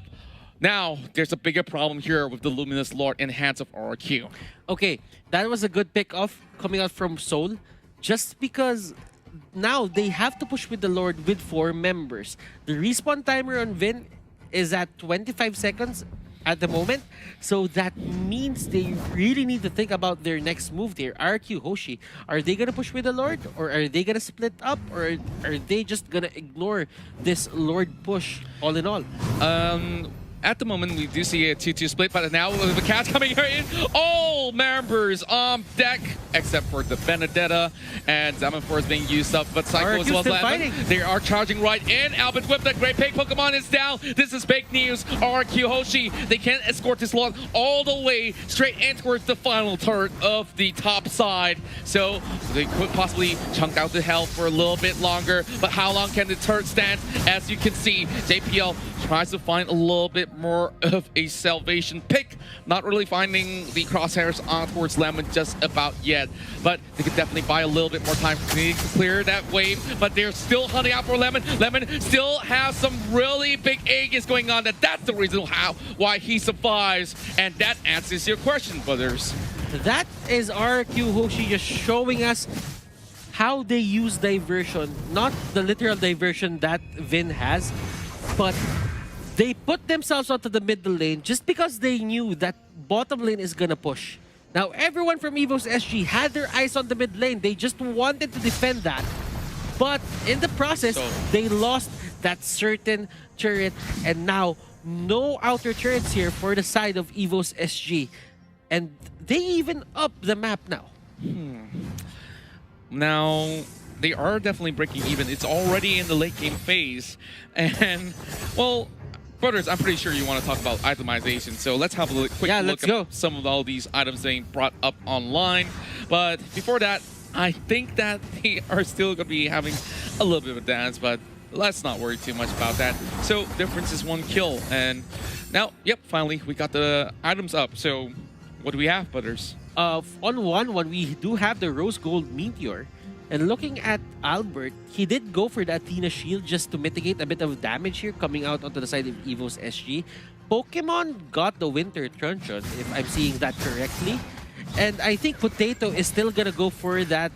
now there's a bigger problem here with the Luminous Lord in the hands of RRQ. Okay, that was a good pick off coming out from Soul, just because now they have to push with the Lord with 4 members. The respawn timer on Vin is at 25 seconds at the moment, so that means they really need to think about their next move there. RQ Hoshi, are they gonna push with the Lord, or are they gonna split up, or are they just gonna ignore this Lord push all in all? At the moment, we do see a 2-2 split, but now with the cats coming here in, all members on deck, except for the Benedetta, and Zaman 4 is being used up, but Psycho as well. They are charging right in. Albert Whip, that great pick. Pokemon is down. This is fake news. RQ Hoshi, they can't escort this lot all the way straight in towards the final turret of the top side. So they could possibly chunk out the health for a little bit longer, but how long can the turret stand? As you can see, JPL tries to find a little bit more of a salvation pick, not really finding the crosshairs on towards Lemon just about yet, but they could definitely buy a little bit more time to clear that wave. But they're still hunting out for Lemon. Lemon still has some really big Aegis going on. That's the reason why he survives, and that answers your question, brothers. That is RQ Hoshi just showing us how they use diversion, not the literal diversion that Vin has, but they put themselves onto the middle lane just because they knew that bottom lane is gonna push. Now, everyone from EVOS SG had their eyes on the mid lane. They just wanted to defend that. But in the process, they lost that certain turret, and now no outer turrets here for the side of EVOS SG. And they even up the map now. Now, they are definitely breaking even. It's already in the late game phase. And, well, brothers, I'm pretty sure you want to talk about itemization, so let's have a quick look at some of all these items being brought up online. But before that, I think that they are still going to be having a little bit of a dance, but let's not worry too much about that. So, difference is 1 kill, and now, yep, finally, we got the items up. So, what do we have, brothers? On 1-1, we do have the Rose Gold Meteor. And looking at Albert, he did go for the Athena Shield just to mitigate a bit of damage here coming out onto the side of EVOS SG. Pokemon got the Winter Truncheon, if I'm seeing that correctly. And I think Potato is still gonna go for that,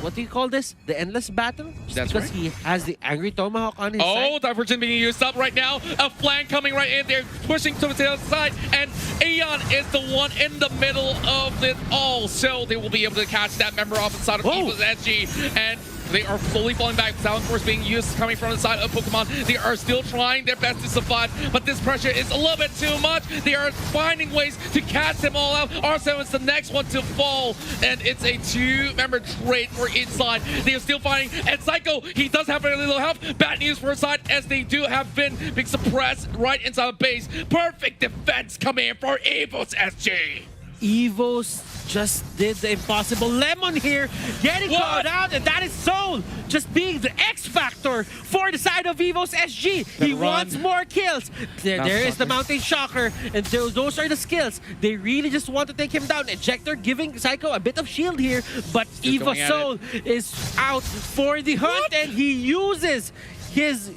what do you call this? The Endless Battle? Just That's because right. he has the Angry Tomahawk on his side. Oh, Divergent being used up right now. A flank coming right in. They're pushing to the other side, and Aeon is the one in the middle of it all. So they will be able to catch that member off inside of EVOS SG, and they are slowly falling back. Silent Force being used coming from the side of Pokemon. They are still trying their best to survive, but this pressure is a little bit too much. They are finding ways to catch them all out. R7 is the next one to fall, and it's a 2-member trade for inside. They are still fighting, and Psycho, he does have very little health. Bad news for his side, as they do have Finn being suppressed right inside the base. Perfect defense coming in for EVOS SG. EVOS just did the impossible. Lemon here getting caught out, and that is Soul just being the X factor for the side of EVOS SG. He wants more kills. There is the Mountain Shocker, and those are the skills. They really just want to take him down. Ejector giving Psycho a bit of shield here, but EVOS Soul is out for the hunt, and he uses his,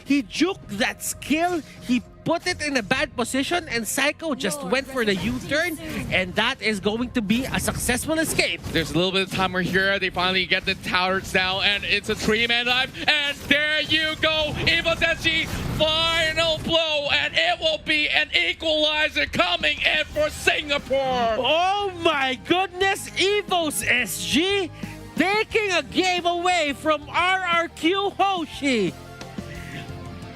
he juked that skill. He put it in a bad position, and Psycho just went for the U-turn, and that is going to be a successful escape. There's a little bit of timer here. They finally get the towers down, and it's a 3-man life. And there you go, EVOS SG, final blow, and it will be an equalizer coming in for Singapore. Oh my goodness, EVOS SG taking a game away from RRQ Hoshi.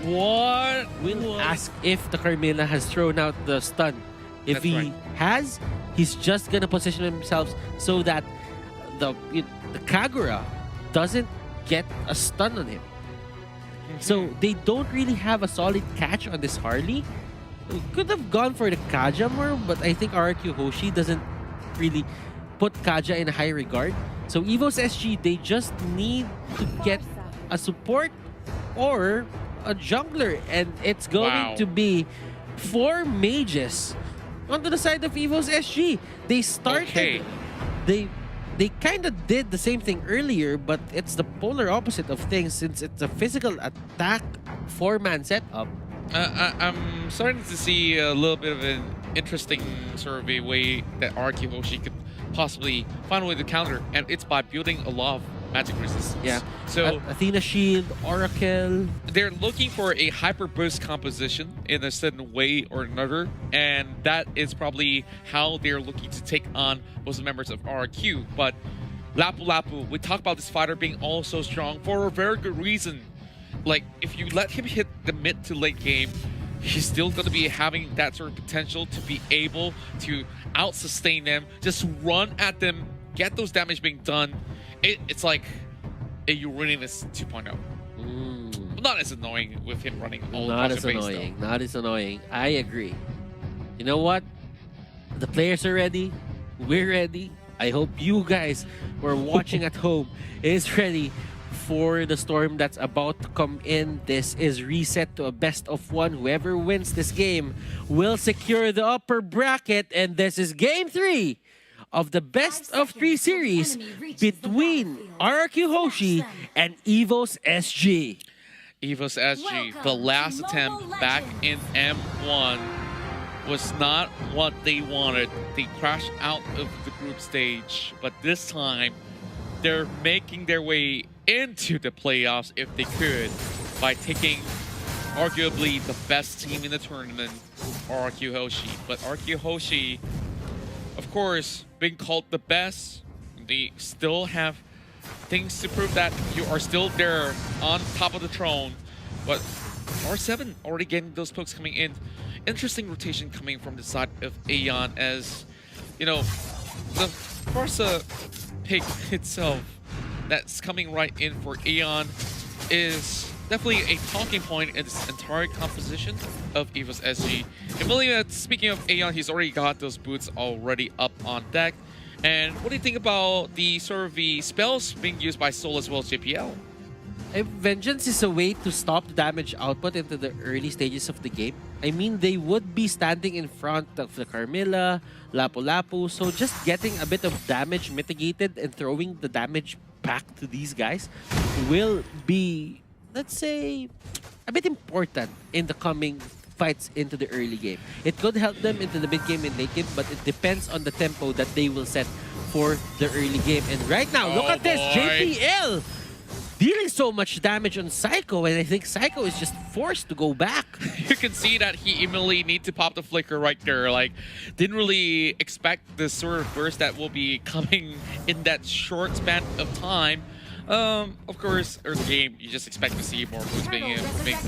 What? We'll ask if the Carmilla has thrown out the stun. If That's he right. has, he's just gonna position himself so that the Kagura doesn't get a stun on him. So they don't really have a solid catch on this Harley. We could have gone for the Kaja more, but I think RRQ Hoshi doesn't really put Kaja in a high regard. So EVOS SG, they just need to get a support or a jungler, and it's going to be 4 mages onto the side of EVOS SG. They started, they kind of did the same thing earlier, but it's the polar opposite of things since it's a physical attack 4-man setup. I'm starting to see a little bit of an interesting sort of a way that RRQ Hoshi could possibly find a way to counter, and it's by building a lot of magic resistance. Yeah. So Athena Shield, Oracle. they're looking for a hyper burst composition in a certain way or another, and that is probably how they're looking to take on most of the members of RRQ. But Lapu Lapu, we talk about this fighter being also strong for a very good reason. Like, if you let him hit the mid to late game, he's still going to be having that sort of potential to be able to out-sustain them, just run at them, get those damage being done. It's like a Uranus 2.0. But not as annoying with him running all Not across as the base, annoying. Not as annoying. I agree. You know what? The players are ready. We're ready. I hope you guys who are watching at home is ready for the storm that's about to come in. This is reset to a best of 1. Whoever wins this game will secure the upper bracket, and this is game 3 of the best of 3 series between RRQ Hoshi and EVOS SG. EVOS SG, the last attempt back in M1 was not what they wanted. They crashed out of the group stage, but this time they're making their way into the playoffs if they could by taking arguably the best team in the tournament, RRQ Hoshi. But RRQ Hoshi, of course, being called the best, they still have things to prove that you are still there on top of the throne. But R7 already getting those pokes coming in. Interesting rotation coming from the side of Aeon, as you know, the Farsa pick itself that's coming right in for Aeon is definitely a talking point in this entire composition of EVOS SG. And believe that, speaking of Aeon, he's already got those boots already up on deck. And what do you think about the sort of the spells being used by Soul as well as JPL? Vengeance is a way to stop the damage output into the early stages of the game. I mean, they would be standing in front of the Carmilla, Lapu Lapu, so just getting a bit of damage mitigated and throwing the damage back to these guys will be, let's say, a bit important in the coming fights into the early game. It could help them into the mid game and late game, but it depends on the tempo that they will set for the early game. And right now, look at this, JPL dealing so much damage on Psycho, and I think Psycho is just forced to go back. You can see that he immediately need to pop the flicker right there. Like, didn't really expect the sort of burst that will be coming in that short span of time. Of course, early game, you just expect to see more boots being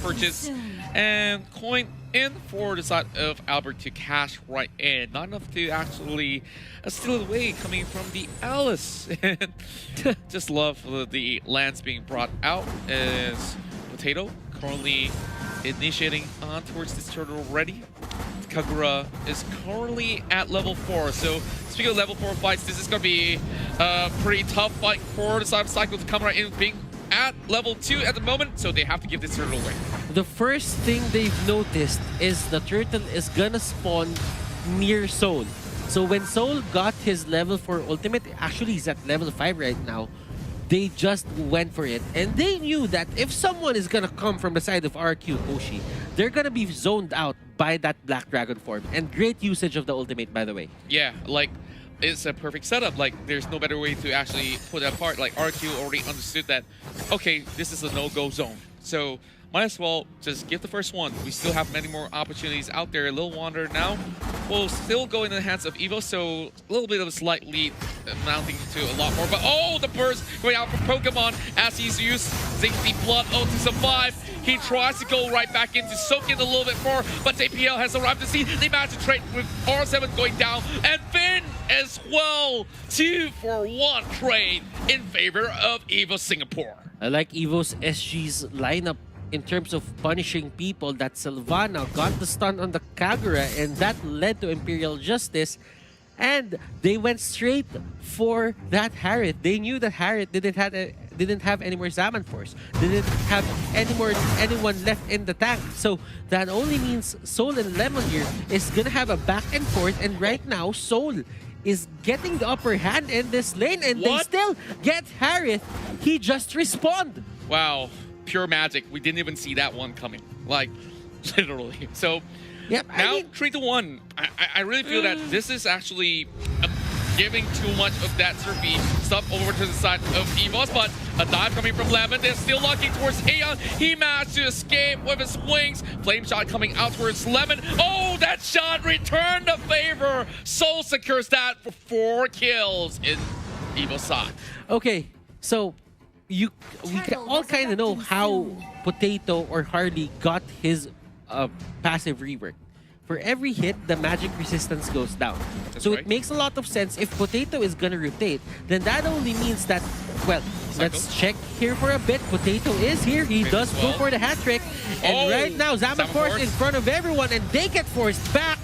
purchased. And coin in for the side of Albert to cash right in. Not enough to actually steal it away coming from the Alice. And just love the lands being brought out as Potato currently initiating on towards this turtle already. Kagura is currently at level 4. So speaking of level 4 fights, this is going to be a pretty tough fight for the side of Cycle to come right in, being at level 2 at the moment, so they have to give this turtle away. The first thing they've noticed is the turtle is gonna spawn near Soul. So when Soul got his level 4 ultimate, actually he's at level 5 right now, they just went for it. And they knew that if someone is gonna come from the side of RQ Hoshi, they're gonna be zoned out by that Black Dragon form. And great usage of the ultimate, by the way. Yeah, like, it's a perfect setup. Like, there's no better way to actually put that apart. Like, RRQ already understood that, okay, this is a no-go zone. So, might as well just give the first one. We still have many more opportunities out there. A little Wander now will still go in the hands of EVOS, so a little bit of a slight lead, amounting to a lot more. But oh, the burst going out from Pokemon as he's using the Blood Oath to survive. He tries to go right back in to soak in a little bit more, but JPL has arrived to see. They managed to trade with R7 going down, and Finn as well. 2-for-1 trade in favor of EVOS Singapore. I like EVOS SG's lineup in terms of punishing people. That Sylvana got the stun on the Kagura, and that led to Imperial Justice. And they went straight for that Harriet. They knew that Harriet didn't have any more Zaman Force. Didn't have anyone left in the tank. So that only means Soul and Lemon here is gonna have a back and forth. And right now, Soul is getting the upper hand in this lane, and they still get Harriet. He just respawned. Wow, pure magic. We didn't even see that one coming. Like, literally. So. Yep, Now, 3-1. I really feel that this is actually giving too much of that Surfy stuff over to the side of EVOS, but a dive coming from Lemon. They're still looking towards Aeon. He managed to escape with his wings. Flame shot coming out towards Lemon. Oh, that shot returned the favor. Soul secures that for 4 kills in EVOS side. Okay, so we all kind of know how Potato or Harley got his passive rework. For every hit, the magic resistance goes down. That's so right. It makes a lot of sense. If Potato is gonna rotate, then that only means that, well, let's check here for a bit. Potato is here. He does go for the hat trick. And right now, Zaman Force in front of everyone, and they get forced back.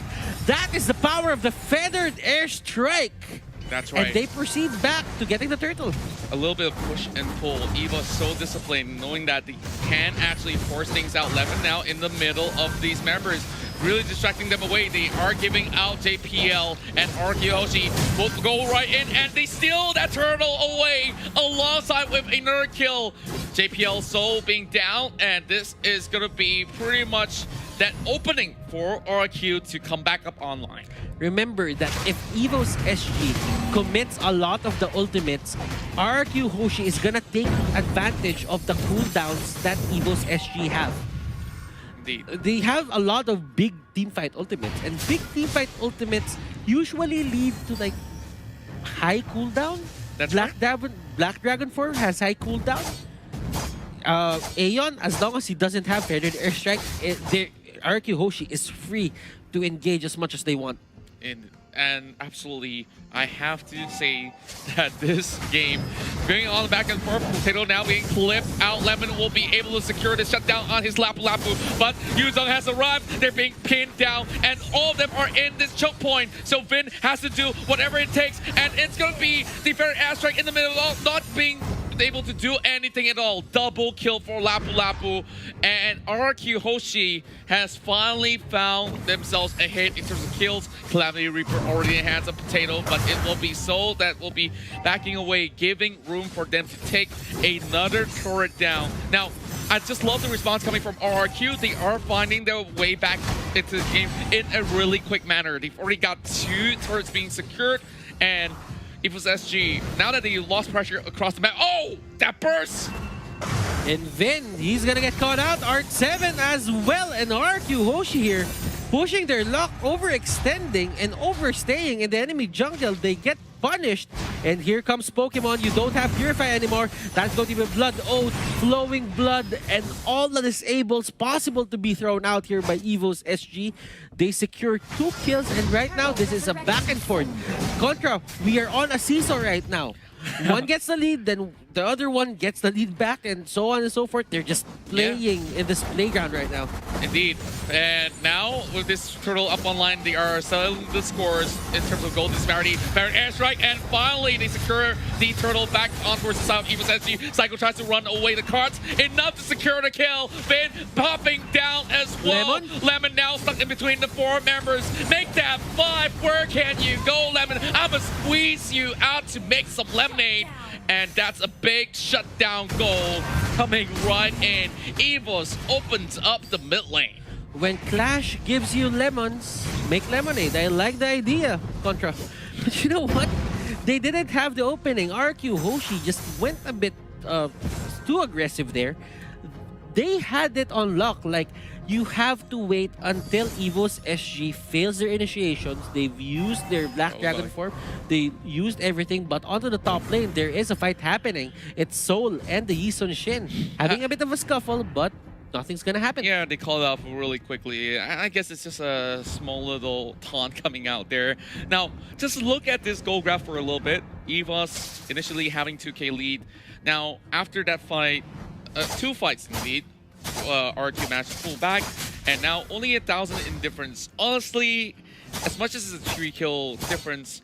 That is the power of the feathered airstrike. That's right. And they proceed back to getting the turtle. A little bit of push and pull. EVOS so disciplined, knowing that they can actually force things out. Lemon now in the middle of these members, really distracting them away. They are giving out JPL and RRQ Hoshi. Will go right in, and they steal that turtle away alongside with another kill. JPL Soul being down, and this is going to be pretty much that opening for RRQ to come back up online. Remember that if EVOS SG commits a lot of the ultimates, RRQ Hoshi is gonna take advantage of the cooldowns that EVOS SG have. Indeed. They have a lot of big teamfight ultimates, and big teamfight ultimates usually lead to like high cooldown. That's Black Dragon form has high cooldown. Aeon, as long as he doesn't have feathered airstrike, RRQ Hoshi is free to engage as much as they want. And absolutely, I have to say that this game, going on the back and forth, Potato now being clipped out. Lemon will be able to secure the shutdown on his Lapu Lapu, but Yuzong has arrived. They're being pinned down, and all of them are in this choke point. So Vin has to do whatever it takes, and it's going to be the fair airstrike in the middle, not being able to do anything at all. Double kill for Lapu Lapu, and RRQ Hoshi has finally found themselves ahead in terms of kills. Calamity Reaper already in the hands of Potato, but it will be Soul that will be backing away, giving room for them to take another turret down. Now, I just love the response coming from RRQ. They are finding their way back into the game in a really quick manner. They've already got 2 turrets being secured, and EVOS SG, now that they lost pressure across the map. Oh, that burst! And Vin, he's gonna get caught out. Art 7 as well, and RRQ Hoshi here pushing their luck, overextending and overstaying in the enemy jungle. They get punished, and here comes Pokemon. You don't have Purify anymore. That's going to be Blood Oath, Flowing Blood, and all the disables possible to be thrown out here by EVOS SG. They secure 2 kills, and right now this is a back and forth. Contra, we are on a seesaw right now. One gets the lead, then the other one gets the lead back, and so on and so forth. They're just playing in this playground right now. Indeed. And now, with this turtle up online, they are selling the scores in terms of gold disparity. Baron airstrike, and finally they secure the turtle back on towards the side of EVOS SG. Psycho tries to run away the carts. Enough to secure the kill. Finn popping down as well. Lemon now stuck in between the 4 members. Make that 5. Where can you go, Lemon? I'm gonna squeeze you out to make some lemonade. And that's a big shutdown goal coming right in. EVOS opens up the mid lane. when Clash gives you lemons, make lemonade. I like the idea, Contra. But you know what? They didn't have the opening. RRQ Hoshi just went a bit too aggressive there. They had it on lock. Like, you have to wait until EVOS SG fails their initiations. They've used their Black Dragon form. They used everything. But onto the top lane, there is a fight happening. It's Soul and the Yisun Shin having a bit of a scuffle, but nothing's gonna happen. Yeah, they called it off really quickly. I guess it's just a small little taunt coming out there. Now, just look at this goal graph for a little bit. EVOS initially having 2K lead. Now, after that fight, 2 fights in lead, RRQ managed to pull back, and now only 1,000 in difference. Honestly, as much as it's a 3-kill difference,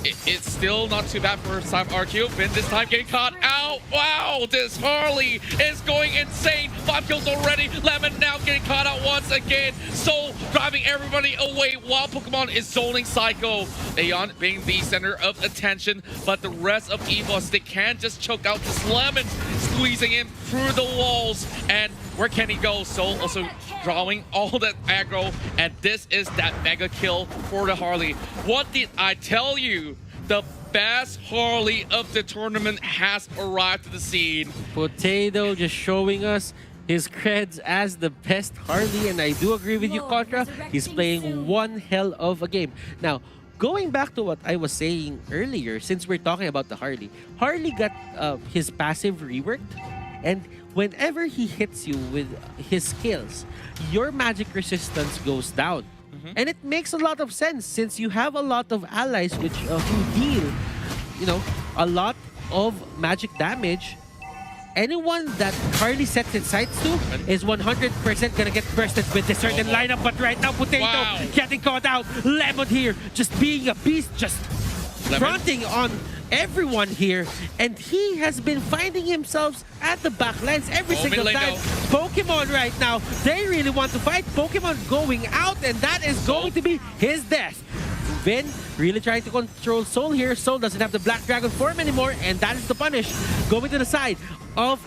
it's still not too bad for RRQ. Finn this time getting caught out. Wow, this Harley is going insane. 5 kills already. Lemon now getting caught out once again. Soul driving everybody away while Pokemon is zoning Psycho. Aeon being the center of attention, but the rest of EVOS, they can't just choke out this Lemon squeezing in through the walls. And where can he go? Soul also drawing all that aggro, and this is that mega kill for the Harley. What did I tell you? The best Harley of the tournament has arrived to the scene. Potato just showing us his creds as the best Harley, and I do agree with you, Contra. He's playing one hell of a game. Now, going back to what I was saying earlier, since we're talking about the Harley, Harley got his passive reworked, and whenever he hits you with his skills, your magic resistance goes down. And it makes a lot of sense since you have a lot of allies which who deal, you know, a lot of magic damage. Anyone that Harley sets its sights to is 100% gonna get bursted with this certain lineup. But right now, Potato getting caught out. Lemon here, just being a beast, just fronting on everyone here, and he has been finding himself at the back lines every single time. Pokemon right now, they really want to fight. Pokemon going out, and that is going to be his death. Vin really trying to control Soul here. Soul doesn't have the Black Dragon form anymore, and that is the punish. Going to the side of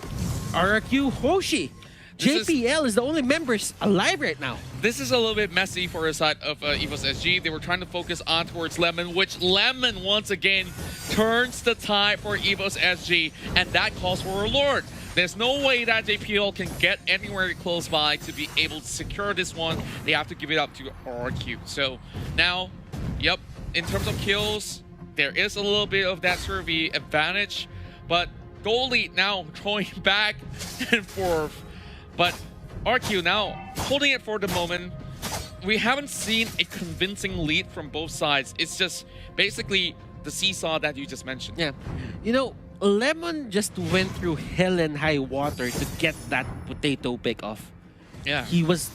RRQ Hoshi. JPL is the only members alive right now. This is a little bit messy for the side of EVOS SG. They were trying to focus on towards Lemon, which Lemon once again turns the tide for EVOS SG, and that calls for a Lord. There's no way that JPL can get anywhere close by to be able to secure this one. They have to give it up to RRQ. So now, yep, in terms of kills, there is a little bit of that survey advantage, but Goalie now throwing back and forth. But RQ now holding it for the moment. We haven't seen a convincing lead from both sides. It's just basically the seesaw that you just mentioned. Yeah. You know, Lemon just went through hell and high water to get that Potato pick off. Yeah. He's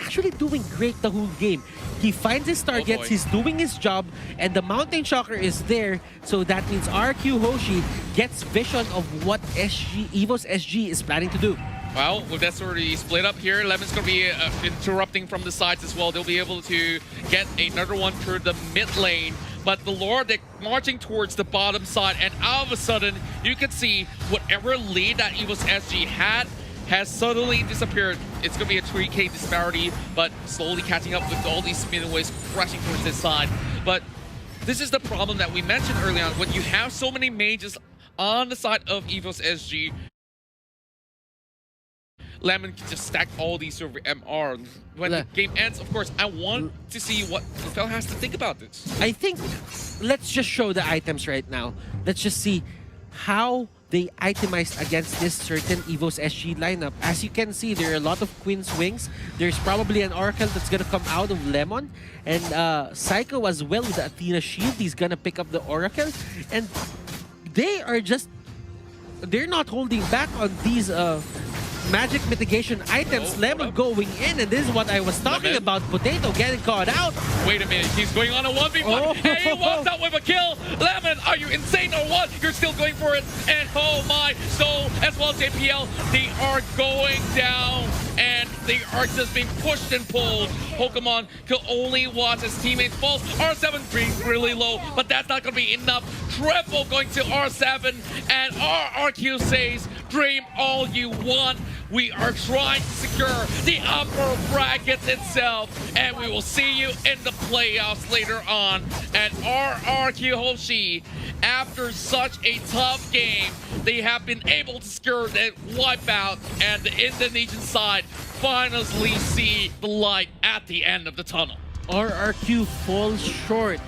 actually doing great the whole game. He finds his targets, he's doing his job, and the Mountain Shocker is there, so that means RQ Hoshi gets vision of what EVOS SG is planning to do. Well, with that sort of split up here, Lemon's going to be interrupting from the sides as well. They'll be able to get another one through the mid lane. But the Lord, they're marching towards the bottom side, and all of a sudden, you can see whatever lead that EVOS SG had has suddenly disappeared. It's going to be a 3K disparity, but slowly catching up with all these spin waves crashing towards this side. But this is the problem that we mentioned early on. When you have so many mages on the side of EVOS SG, Lemon can just stack all these over MR. When the game ends, of course, I want to see what Fel has to think about this. I think, let's just show the items right now. Let's just see how they itemized against this certain EVOS SG lineup. As you can see, there are a lot of Queen's Wings. There's probably an Oracle that's gonna come out of Lemon. And Psycho as well with the Athena Shield. He's gonna pick up the Oracle. And they are just... they're not holding back on these magic mitigation items. Lemon going in, and this is what I was talking about. Potato getting caught out. Wait a minute, he's going on a 1v1. And he walks out with a kill. Lemon, are you insane or what? You're still going for it. And oh my, so as well as JPL, they are going down. And they are just being pushed and pulled. Pokemon can only watch his teammates fall. R7 being really low, but that's not going to be enough. Triple going to R7, and RRQ says, dream all you want. We are trying to secure the upper brackets itself, and we will see you in the playoffs later on. And RRQ Hoshi, after such a tough game, they have been able to secure that wipeout, and the Indonesian side finally see the light at the end of the tunnel. RRQ falls short